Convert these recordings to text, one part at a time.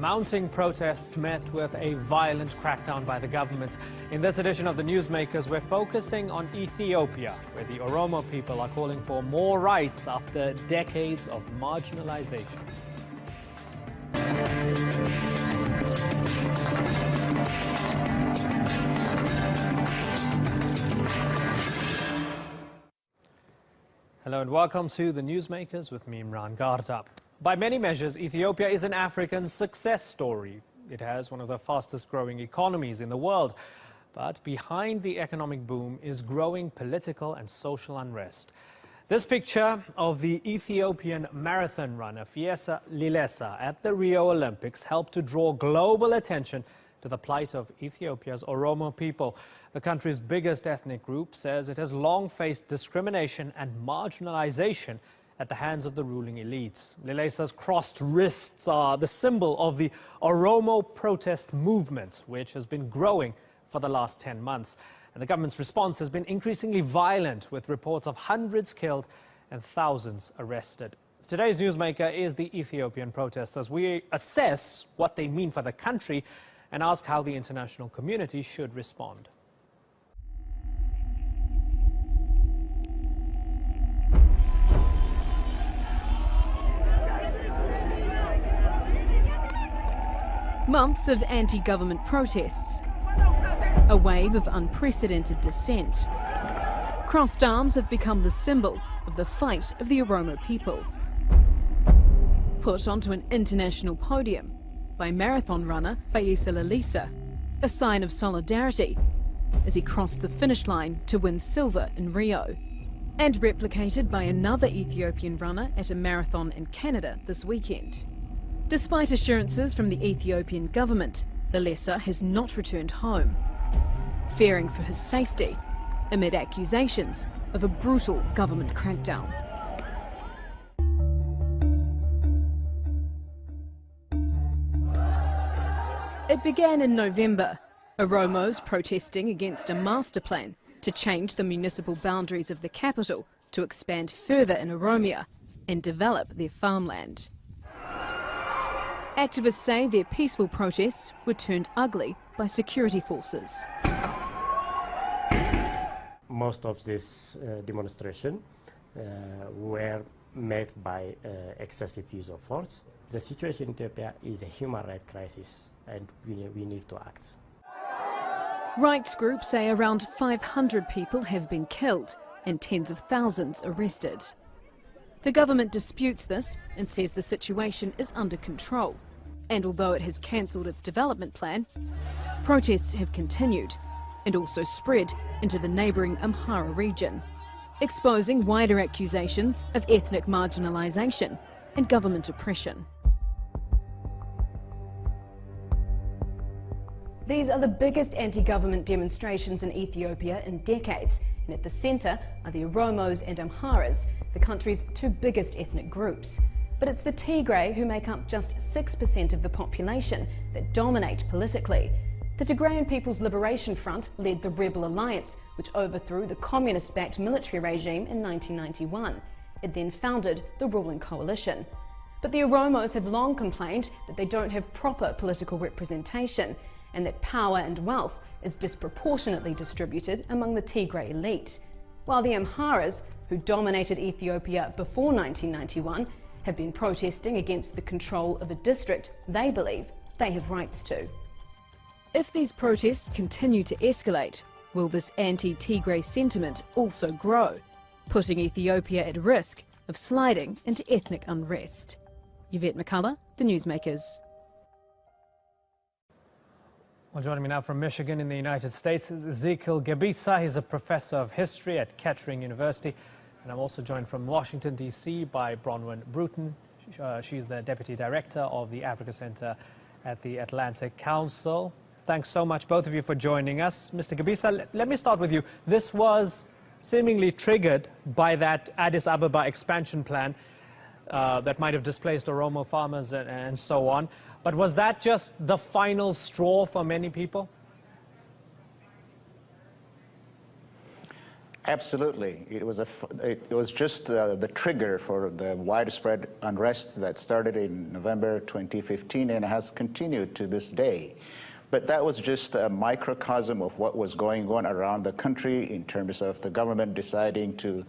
Mounting protests met with a violent crackdown by the government. In this edition of the Newsmakers, we're focusing on Ethiopia, where the Oromo people are calling for more rights after decades of marginalization. Hello and welcome to the Newsmakers with me, Imran Garza. By many measures, Ethiopia is an African success story. It has one of the fastest growing economies in the world. But behind the economic boom is growing political and social unrest. This picture of the Ethiopian marathon runner Feyisa Lilesa at the Rio Olympics helped to draw global attention to the plight of Ethiopia's Oromo people. The country's biggest ethnic group says it has long faced discrimination and marginalization at the hands of the ruling elites. Lilesa's crossed wrists are the symbol of the Oromo protest movement, which has been growing for the last 10 months. And the government's response has been increasingly violent, with reports of hundreds killed and thousands arrested. Today's Newsmaker is the Ethiopian protests, as we assess what they mean for the country and ask how the international community should respond. Months of anti-government protests, a wave of unprecedented dissent. Crossed arms have become the symbol of the fight of the Oromo people. Put onto an international podium by marathon runner Feyisa Lilesa, a sign of solidarity as he crossed the finish line to win silver in Rio. And replicated by another Ethiopian runner at a marathon in Canada this weekend. Despite assurances from the Ethiopian government, Lilesa has not returned home, fearing for his safety amid accusations of a brutal government crackdown. It began in November, Oromos protesting against a master plan to change the municipal boundaries of the capital to expand further in Oromia and develop their farmland. Activists say their peaceful protests were turned ugly by security forces. Most of this demonstration were made by excessive use of force. The situation in Ethiopia is a human rights crisis, and we need to act. Rights groups say around 500 people have been killed and tens of thousands arrested. The government disputes this and says the situation is under control. And although it has cancelled its development plan, protests have continued and also spread into the neighbouring Amhara region, exposing wider accusations of ethnic marginalisation and government oppression. These are the biggest anti-government demonstrations in Ethiopia in decades, and at the centre are the Oromos and Amharas, the country's two biggest ethnic groups. But it's the Tigray who make up just 6% of the population that dominate politically. The Tigrayan People's Liberation Front led the Rebel Alliance, which overthrew the communist-backed military regime in 1991. It then founded the ruling coalition. But the Oromos have long complained that they don't have proper political representation and that power and wealth is disproportionately distributed among the Tigray elite. While the Amharas, who dominated Ethiopia before 1991, have been protesting against the control of a district they believe they have rights to. If these protests continue to escalate, will this anti-Tigray sentiment also grow, putting Ethiopia at risk of sliding into ethnic unrest? Yvette McCullough, The Newsmakers. Well, joining me now from Michigan in the United States is Ezekiel Gebisa. He's a professor of history at Kettering University. And I'm also joined from Washington, D.C. by Bronwyn Bruton. She's the Deputy Director of the Africa Center at the Atlantic Council. Thanks so much, both of you, for joining us. Mr. Gebisa, let me start with you. This was seemingly triggered by that Addis Ababa expansion plan that might have displaced Oromo farmers and so on. But was that just the final straw for many people? Absolutely. It was just the trigger for the widespread unrest that started in November 2015 and has continued to this day. But that was just a microcosm of what was going on around the country in terms of the government deciding to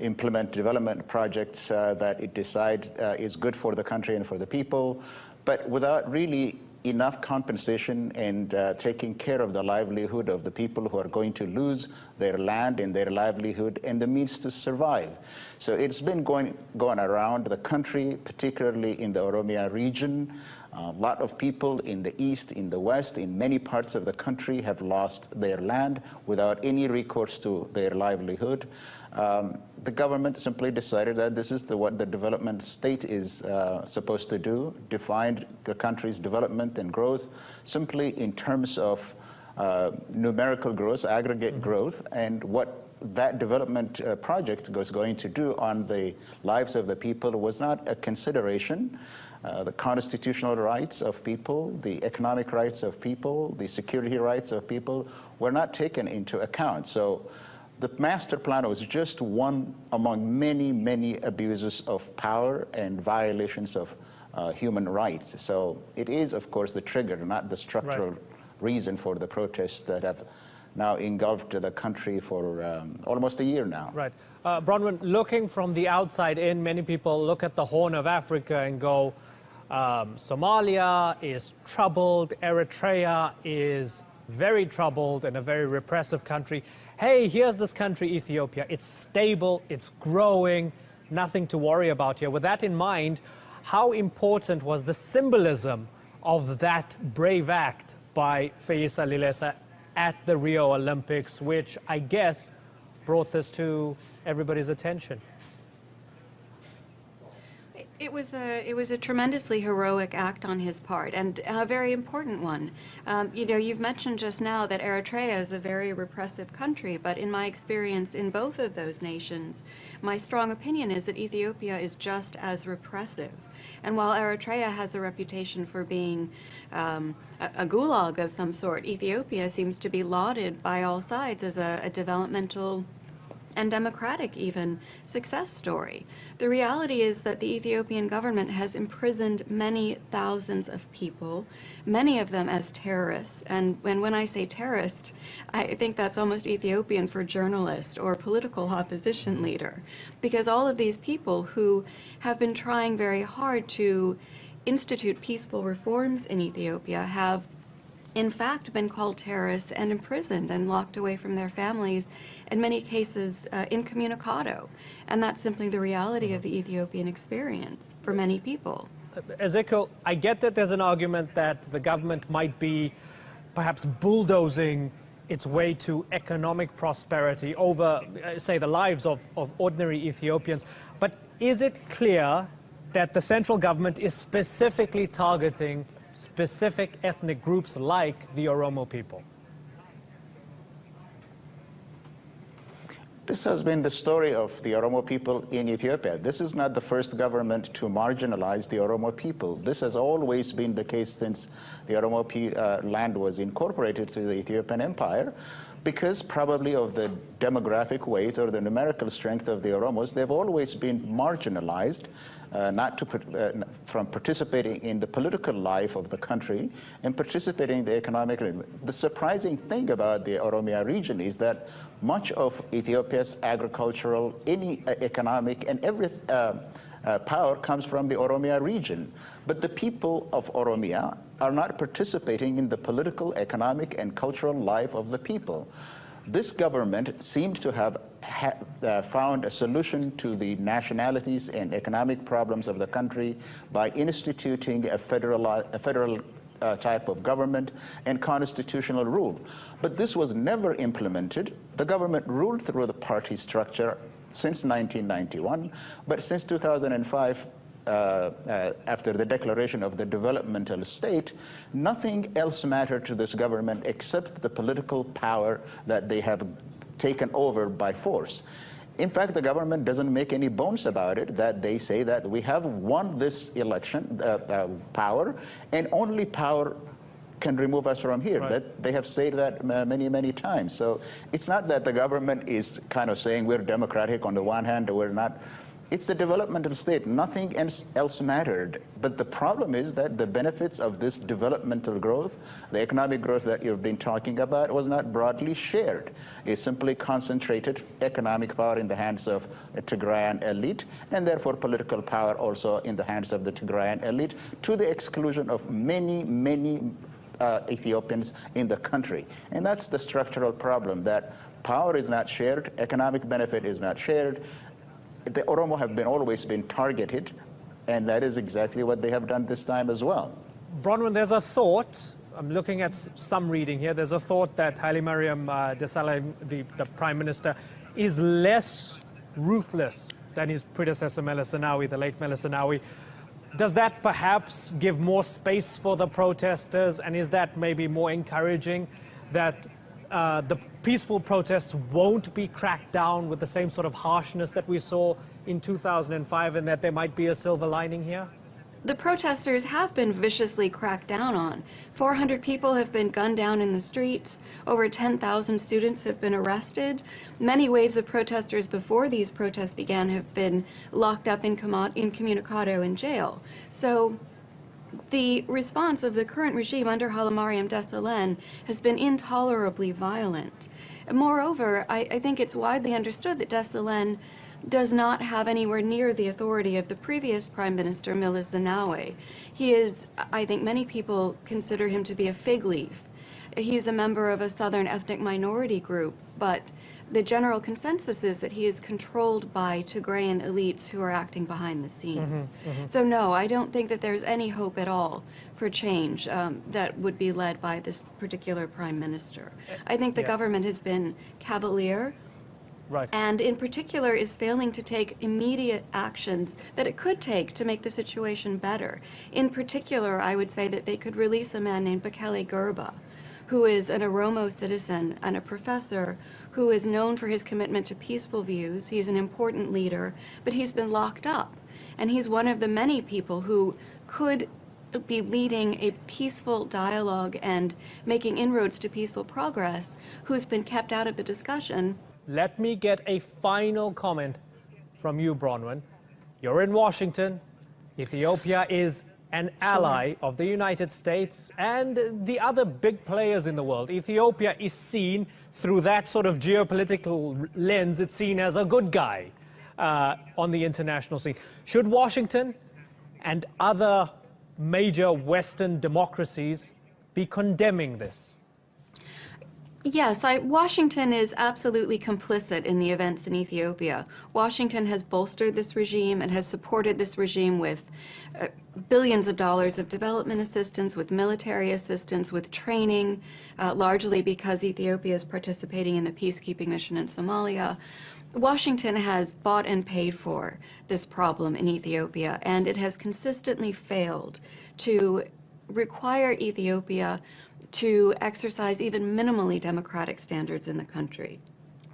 implement development projects that it decides is good for the country and for the people, but without really enough compensation and taking care of the livelihood of the people who are going to lose their land and their livelihood and the means to survive. So it's been going around the country, particularly in the Oromia region. A lot of people in the east, in the west, in many parts of the country have lost their land without any recourse to their livelihood. The government simply decided that this is what the development state is supposed to do, defined the country's development and growth simply in terms of numerical growth, aggregate growth, and what that development project was going to do on the lives of the people was not a consideration. The constitutional rights of people, the economic rights of people, the security rights of people were not taken into account. So the master plan was just one among many, many abuses of power and violations of human rights. So it is, of course, the trigger, not the structural reason for the protests that have now engulfed the country for almost a year now. Right. Bronwyn, looking from the outside in, many people look at the Horn of Africa and go, Somalia is troubled, Eritrea is very troubled and a very repressive country. Hey, here's this country, Ethiopia. It's stable, it's growing, nothing to worry about here. With that in mind, how important was the symbolism of that brave act by Feyisa Lilesa at the Rio Olympics, which I guess brought this to everybody's attention? It was a tremendously heroic act on his part, and a very important one. You know, you've mentioned just now that Eritrea is a very repressive country, but in my experience in both of those nations, my strong opinion is that Ethiopia is just as repressive. And while Eritrea has a reputation for being a gulag of some sort, Ethiopia seems to be lauded by all sides as a developmental and democratic even success story. The reality is that the Ethiopian government has imprisoned many thousands of people, many of them as terrorists. And when I say terrorist, I think that's almost Ethiopian for journalist or political opposition leader, because all of these people who have been trying very hard to institute peaceful reforms in Ethiopia have in fact been called terrorists and imprisoned and locked away from their families, in many cases incommunicado. And that's simply the reality of the Ethiopian experience for many people. Ezekiel, I get that there's an argument that the government might be perhaps bulldozing its way to economic prosperity over, say, the lives of ordinary Ethiopians. But is it clear that the central government is specifically targeting specific ethnic groups like the Oromo people? This has been the story of the Oromo people in Ethiopia. This is not the first government to marginalize the Oromo people. This has always been the case since the Oromo land was incorporated to the Ethiopian Empire. Because probably of the demographic weight or the numerical strength of the Oromos, they've always been marginalized, from participating in the political life of the country and participating in the economic. The surprising thing about the Oromia region is that much of Ethiopia's agricultural, economic, and every power comes from the Oromia region. But the people of Oromia are not participating in the political, economic, and cultural life of the people. This government seems to have found a solution to the nationalities and economic problems of the country by instituting a federal type of government and constitutional rule. But this was never implemented. The government ruled through the party structure since 1991, but since 2005, after the declaration of the developmental state, nothing else mattered to this government except the political power that they have taken over by force. In fact, the government doesn't make any bones about it, that they say that we have won this election power, and only power can remove us from here. Right. They have said that many, many times. So it's not that the government is kind of saying we're democratic on the one hand, or we're not. It's the developmental state. Nothing else mattered. But the problem is that the benefits of this developmental growth, the economic growth that you've been talking about, was not broadly shared. It simply concentrated economic power in the hands of a Tigrayan elite, and therefore political power also in the hands of the Tigrayan elite, to the exclusion of many, many Ethiopians in the country. And that's the structural problem, that power is not shared, economic benefit is not shared. The Oromo have always been targeted, and that is exactly what they have done this time as well. Bronwyn, there's a thought, I'm looking at some reading here, there's a thought that Haile Mariam Desalegn, the Prime Minister, is less ruthless than his predecessor Meles Zenawi, the late Meles Zenawi. Does that perhaps give more space for the protesters, and is that maybe more encouraging that the peaceful protests won't be cracked down with the same sort of harshness that we saw in 2005, and that there might be a silver lining here? The protesters have been viciously cracked down on. 400 people have been gunned down in the streets. Over 10,000 students have been arrested. Many waves of protesters before these protests began have been locked up incommunicado in jail. So the response of the current regime under Haile Mariam Desalegn has been intolerably violent. Moreover, I think it's widely understood that Desalegn does not have anywhere near the authority of the previous Prime Minister, Meles Zenawi. He is, I think many people consider him to be a fig leaf. He's a member of a southern ethnic minority group, but the general consensus is that he is controlled by Tigrayan elites who are acting behind the scenes. So no, I don't think that there's any hope at all for change that would be led by this particular Prime Minister. I think the government has been cavalier, Right. and in particular is failing to take immediate actions that it could take to make the situation better. In particular, I would say that they could release a man named Bekele Gerba, who is an Oromo citizen and a professor who is known for his commitment to peaceful views. He's an important leader, but he's been locked up. And he's one of the many people who could be leading a peaceful dialogue and making inroads to peaceful progress, who's been kept out of the discussion. Let me get a final comment from you, Bronwyn. You're in Washington. Ethiopia is an ally of the United States and the other big players in the world. Ethiopia is seen through that sort of geopolitical lens. It's seen as a good guy on the international scene. Should Washington and other major Western democracies be condemning this? Yes, Washington is absolutely complicit in the events in Ethiopia. Washington has bolstered this regime and has supported this regime with billions of dollars of development assistance, with military assistance, with training, largely because Ethiopia is participating in the peacekeeping mission in Somalia. Washington has bought and paid for this problem in Ethiopia, and it has consistently failed to require Ethiopia to exercise even minimally democratic standards in the country.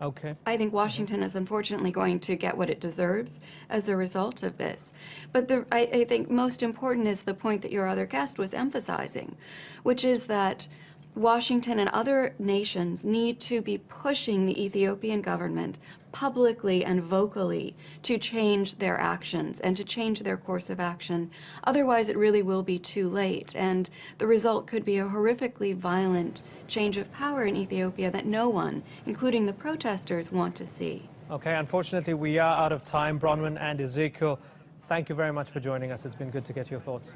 Okay. I think Washington is unfortunately going to get what it deserves as a result of this. But I think most important is the point that your other guest was emphasizing, which is that Washington and other nations need to be pushing the Ethiopian government publicly and vocally to change their actions and to change their course of action. Otherwise, it really will be too late, and the result could be a horrifically violent change of power in Ethiopia that no one, including the protesters, want to see. Okay, unfortunately, we are out of time. Bronwyn and Ezekiel, thank you very much for joining us. It's been good to get your thoughts.